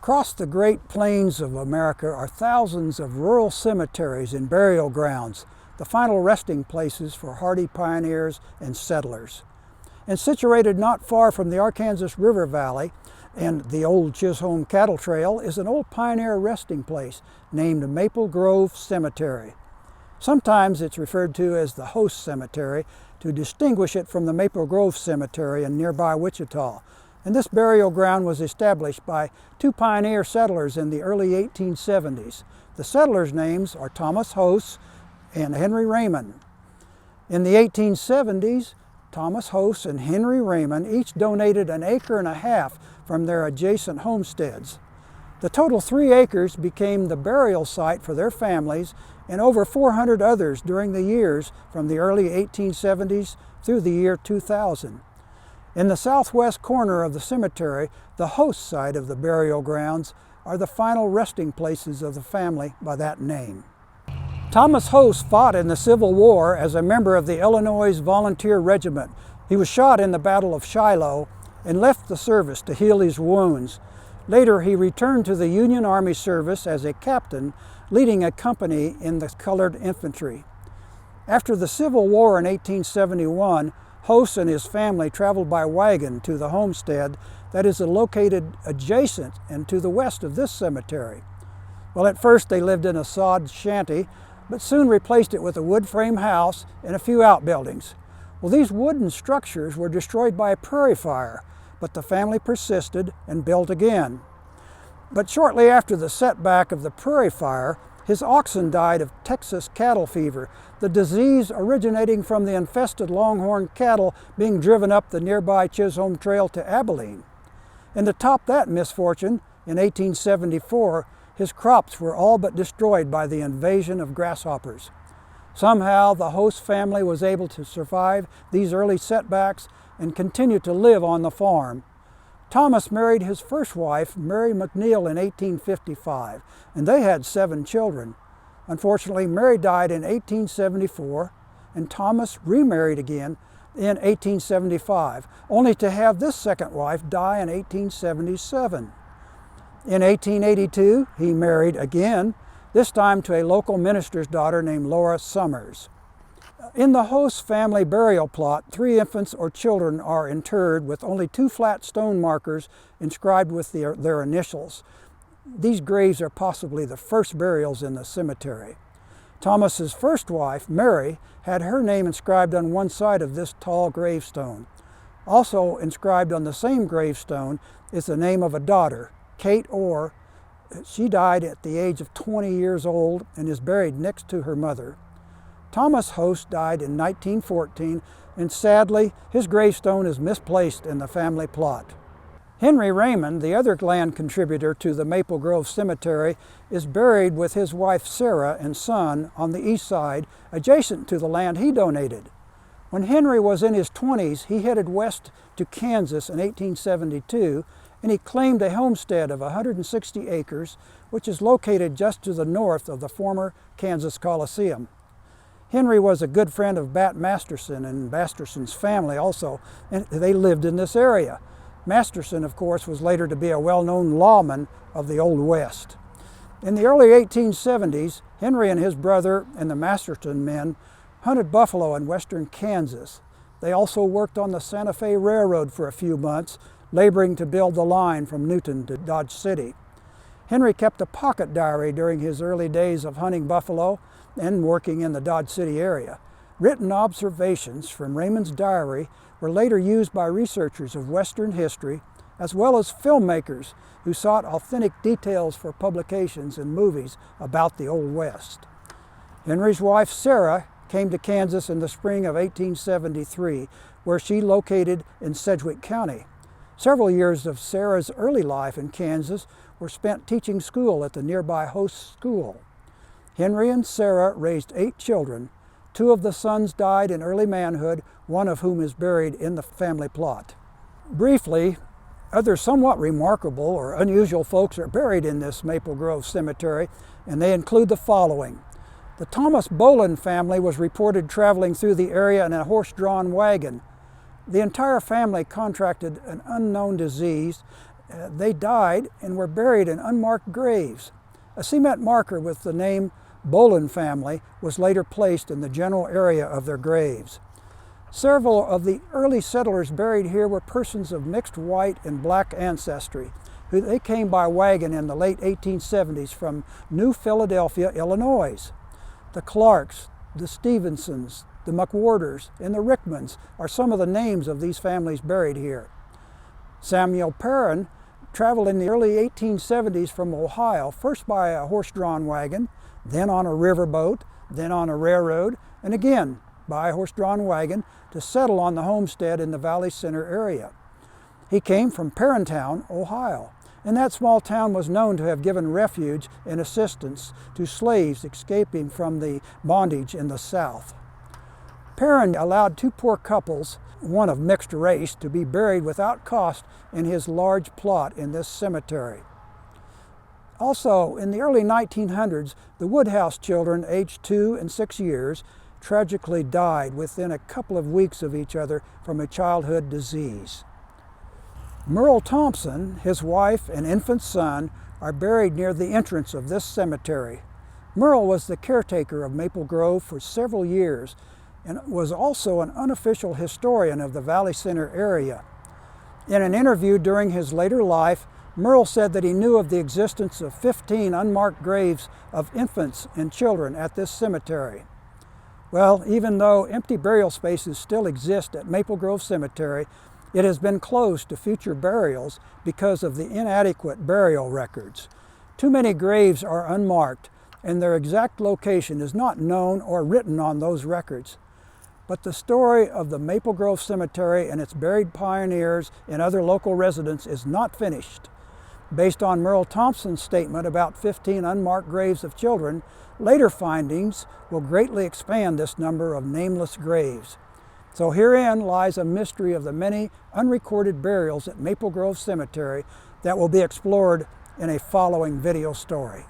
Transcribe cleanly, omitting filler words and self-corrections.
Across the Great Plains of America are thousands of rural cemeteries and burial grounds, the final resting places for hardy pioneers and settlers. And situated not far from the Arkansas River Valley and the old Chisholm Cattle Trail is an old pioneer resting place named Maple Grove Cemetery. Sometimes it's referred to as the Host Cemetery to distinguish it from the Maple Grove Cemetery in nearby Wichita. And this burial ground was established by two pioneer settlers in the early 1870s. The settlers' names are Thomas Host and Henry Raymond. In the 1870s, Thomas Host and Henry Raymond each donated an acre and a half from their adjacent homesteads. The total 3 acres became the burial site for their families and over 400 others during the years from the early 1870s through the year 2000. In the southwest corner of the cemetery, the Host side of the burial grounds, are the final resting places of the family by that name. Thomas Host fought in the Civil War as a member of the Illinois Volunteer Regiment. He was shot in the Battle of Shiloh and left the service to heal his wounds. Later, he returned to the Union Army service as a captain, leading a company in the colored infantry. After the Civil War in 1871, Host and his family traveled by wagon to the homestead that is located adjacent and to the west of this cemetery. Well, at first they lived in a sod shanty, but soon replaced it with a wood frame house and a few outbuildings. Well, these wooden structures were destroyed by a prairie fire, but the family persisted and built again. But shortly after the setback of the prairie fire, his oxen died of Texas cattle fever, the disease originating from the infested longhorn cattle being driven up the nearby Chisholm Trail to Abilene. And to top that misfortune, in 1874, his crops were all but destroyed by the invasion of grasshoppers. Somehow, the Host family was able to survive these early setbacks and continue to live on the farm. Thomas married his first wife, Mary McNeil, in 1855, and they had 7 children. Unfortunately, Mary died in 1874, and Thomas remarried again in 1875, only to have this second wife die in 1877. In 1882, he married again, this time to a local minister's daughter named Laura Summers. In the Host family burial plot, 3 infants or children are interred with only 2 flat stone markers inscribed with their initials. These graves are possibly the first burials in the cemetery. Thomas's first wife, Mary, had her name inscribed on one side of this tall gravestone. Also inscribed on the same gravestone is the name of a daughter, Kate Orr. She died at the age of 20 years old and is buried next to her mother. Thomas Host died in 1914, and sadly, his gravestone is misplaced in the family plot. Henry Raymond, the other land contributor to the Maple Grove Cemetery, is buried with his wife Sarah and son on the east side, adjacent to the land he donated. When Henry was in his 20s, he headed west to Kansas in 1872, and he claimed a homestead of 160 acres, which is located just to the north of the former Kansas Coliseum. Henry was a good friend of Bat Masterson and Masterson's family also, and they lived in this area. Masterson, of course, was later to be a well-known lawman of the Old West. In the early 1870s, Henry and his brother and the Masterson men hunted buffalo in western Kansas. They also worked on the Santa Fe Railroad for a few months, laboring to build the line from Newton to Dodge City. Henry kept a pocket diary during his early days of hunting buffalo and working in the Dodge City area. Written observations from Raymond's diary were later used by researchers of Western history, as well as filmmakers who sought authentic details for publications and movies about the Old West. Henry's wife, Sarah, came to Kansas in the spring of 1873, where she located in Sedgwick County. Several years of Sarah's early life in Kansas were spent teaching school at the nearby Host School. Henry and Sarah raised 8 children. 2 of the sons died in early manhood, one of whom is buried in the family plot. Briefly, other somewhat remarkable or unusual folks are buried in this Maple Grove Cemetery, and they include the following. The Thomas Boland family was reported traveling through the area in a horse-drawn wagon. The entire family contracted an unknown disease, They died and were buried in unmarked graves. A cement marker with the name Boland family was later placed in the general area of their graves. Several of the early settlers buried here were persons of mixed white and black ancestry. They came by wagon in the late 1870s from New Philadelphia, Illinois. The Clarks, the Stevensons, the McWhorters, and the Rickmans are some of the names of these families buried here. Samuel Perrin traveled in the early 1870s from Ohio, first by a horse-drawn wagon, then on a riverboat, then on a railroad, and again by a horse-drawn wagon to settle on the homestead in the Valley Center area. He came from Perrintown, Ohio, and that small town was known to have given refuge and assistance to slaves escaping from the bondage in the South. Perrin allowed two poor couples, one of mixed race, to be buried without cost in his large plot in this cemetery. Also, in the early 1900s, the Woodhouse children, aged 2 and 6 years, tragically died within a couple of weeks of each other from a childhood disease. Merle Thompson, his wife, and infant son are buried near the entrance of this cemetery. Merle was the caretaker of Maple Grove for several years and was also an unofficial historian of the Valley Center area. In an interview during his later life, Merle said that he knew of the existence of 15 unmarked graves of infants and children at this cemetery. Well, even though empty burial spaces still exist at Maple Grove Cemetery, it has been closed to future burials because of the inadequate burial records. Too many graves are unmarked, and their exact location is not known or written on those records. But the story of the Maple Grove Cemetery and its buried pioneers and other local residents is not finished. Based on Merle Thompson's statement about 15 unmarked graves of children, later findings will greatly expand this number of nameless graves. So herein lies a mystery of the many unrecorded burials at Maple Grove Cemetery that will be explored in a following video story.